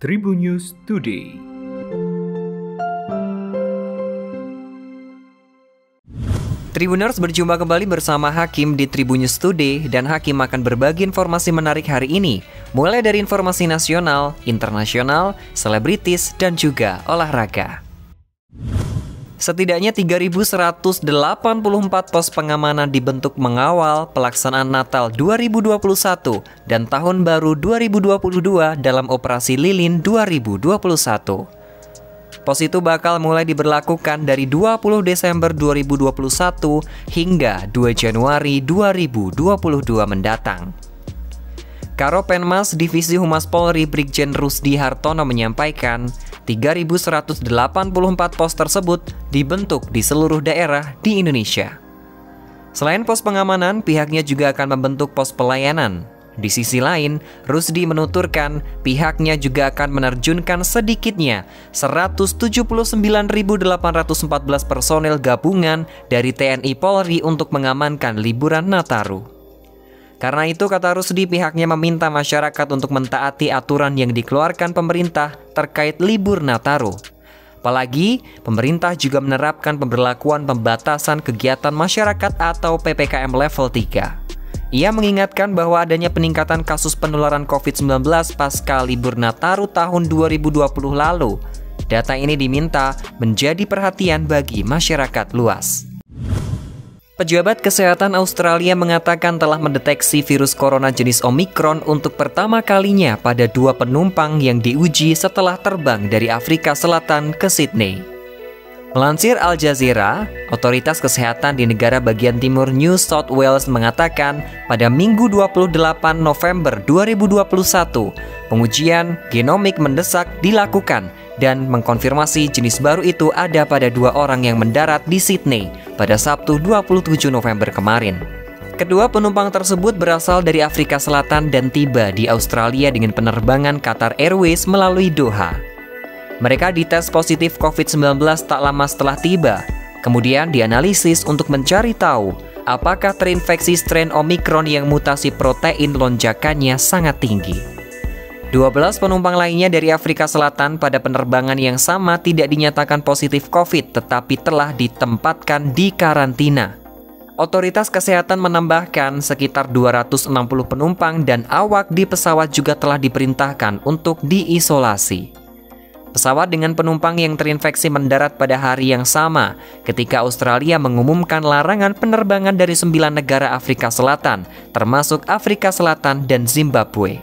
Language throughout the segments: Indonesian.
Tribun News Today. Tribuners berjumpa kembali bersama Hakim di Tribun News Today, dan Hakim akan berbagi informasi menarik hari ini, mulai dari informasi nasional, internasional, selebritis, dan juga olahraga. Setidaknya 3.184 pos pengamanan dibentuk mengawal pelaksanaan Natal 2021 dan Tahun Baru 2022 dalam Operasi Lilin 2021. Pos itu bakal mulai diberlakukan dari 20 Desember 2021 hingga 2 Januari 2022 mendatang. Karopenmas Divisi Humas Polri Brigjen Rusdi Hartono menyampaikan 3.184 pos tersebut dibentuk di seluruh daerah di Indonesia. Selain pos pengamanan, pihaknya juga akan membentuk pos pelayanan. Di sisi lain, Rusdi menuturkan pihaknya juga akan menerjunkan sedikitnya 179.814 personel gabungan dari TNI Polri untuk mengamankan liburan Nataru. Karena itu, kata Rusdi, pihaknya meminta masyarakat untuk mentaati aturan yang dikeluarkan pemerintah terkait libur Nataru. Apalagi, pemerintah juga menerapkan pemberlakuan pembatasan kegiatan masyarakat atau PPKM level 3. Ia mengingatkan bahwa adanya peningkatan kasus penularan COVID-19 pasca libur Nataru tahun 2020 lalu. Data ini diminta menjadi perhatian bagi masyarakat luas. Pejabat Kesehatan Australia mengatakan telah mendeteksi virus corona jenis Omicron untuk pertama kalinya pada 2 penumpang yang diuji setelah terbang dari Afrika Selatan ke Sydney. Melansir Al Jazeera, otoritas kesehatan di negara bagian timur New South Wales mengatakan pada Minggu 28 November 2021, pengujian genomik mendesak dilakukan dan mengkonfirmasi jenis baru itu ada pada 2 orang yang mendarat di Sydney pada Sabtu 27 November kemarin. Kedua penumpang tersebut berasal dari Afrika Selatan dan tiba di Australia dengan penerbangan Qatar Airways melalui Doha. Mereka dites positif COVID-19 tak lama setelah tiba, kemudian dianalisis untuk mencari tahu apakah terinfeksi strain Omicron yang mutasi protein lonjakannya sangat tinggi. 12 penumpang lainnya dari Afrika Selatan pada penerbangan yang sama tidak dinyatakan positif COVID tetapi telah ditempatkan di karantina. Otoritas kesehatan menambahkan sekitar 260 penumpang dan awak di pesawat juga telah diperintahkan untuk diisolasi. Pesawat dengan penumpang yang terinfeksi mendarat pada hari yang sama ketika Australia mengumumkan larangan penerbangan dari 9 negara Afrika Selatan, termasuk Afrika Selatan dan Zimbabwe.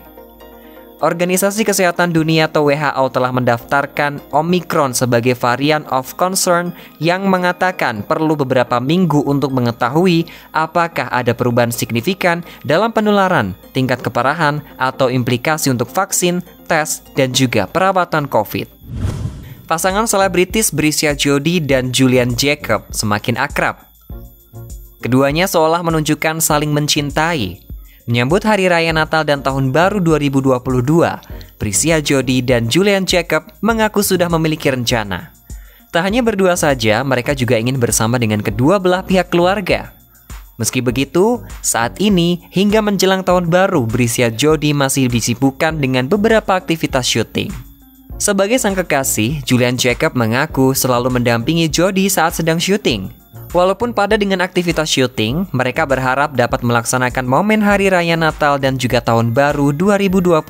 Organisasi Kesehatan Dunia atau WHO telah mendaftarkan Omicron sebagai varian of concern yang mengatakan perlu beberapa minggu untuk mengetahui apakah ada perubahan signifikan dalam penularan, tingkat keparahan, atau implikasi untuk vaksin, tes, dan juga perawatan COVID. Pasangan selebritis Brisya Jody dan Julian Jacob semakin akrab. Keduanya seolah menunjukkan saling mencintai. Menyambut Hari Raya Natal dan Tahun Baru 2022, Brisya Jody dan Julian Jacob mengaku sudah memiliki rencana. Tak hanya berdua saja, mereka juga ingin bersama dengan kedua belah pihak keluarga. Meski begitu, saat ini hingga menjelang Tahun Baru, Brisya Jody masih disibukkan dengan beberapa aktivitas syuting. Sebagai sang kekasih, Julian Jacob mengaku selalu mendampingi Jody saat sedang syuting. Walaupun padat dengan aktivitas syuting, mereka berharap dapat melaksanakan momen Hari Raya Natal dan juga Tahun Baru 2022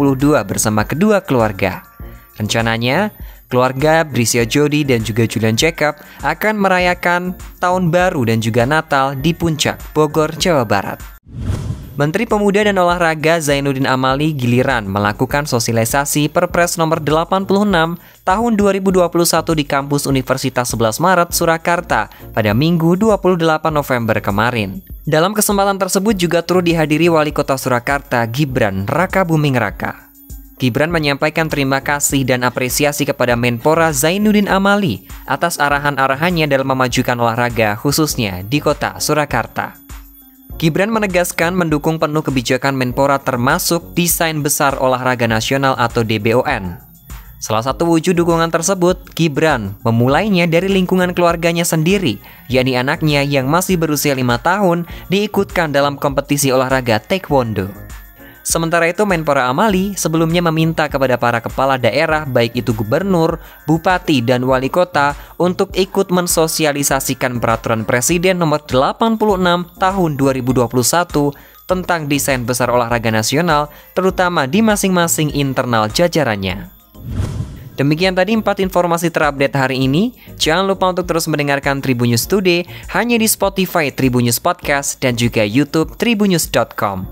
bersama kedua keluarga. Rencananya, keluarga Brisya Jody dan juga Julian Jacob akan merayakan Tahun Baru dan juga Natal di Puncak, Bogor, Jawa Barat. Menteri Pemuda dan Olahraga Zainuddin Amali giliran melakukan sosialisasi Perpres nomor 86 tahun 2021 di kampus Universitas 11 Maret, Surakarta pada Minggu 28 November kemarin. Dalam kesempatan tersebut juga turut dihadiri Wali Kota Surakarta Gibran Rakabuming Raka. Gibran menyampaikan terima kasih dan apresiasi kepada Menpora Zainuddin Amali atas arahan-arahannya dalam memajukan olahraga khususnya di Kota Surakarta. Gibran menegaskan mendukung penuh kebijakan Menpora termasuk Desain Besar Olahraga Nasional atau DBON. Salah satu wujud dukungan tersebut, Gibran memulainya dari lingkungan keluarganya sendiri, yakni anaknya yang masih berusia 5 tahun diikutkan dalam kompetisi olahraga taekwondo. Sementara itu, Menpora Amali sebelumnya meminta kepada para kepala daerah, baik itu gubernur, bupati, dan wali kota, untuk ikut mensosialisasikan peraturan Presiden nomor 86 tahun 2021 tentang desain besar olahraga nasional, terutama di masing-masing internal jajarannya. Demikian tadi 4 informasi terupdate hari ini. Jangan lupa untuk terus mendengarkan Tribun News Today hanya di Spotify Tribun News Podcast dan juga YouTube tribunnews.com.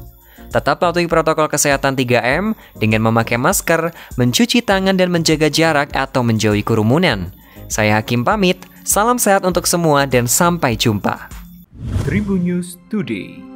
Tetap patuhi protokol kesehatan 3M dengan memakai masker, mencuci tangan dan menjaga jarak atau menjauhi kerumunan. Saya Hakim pamit, salam sehat untuk semua dan sampai jumpa. Tribun News Today.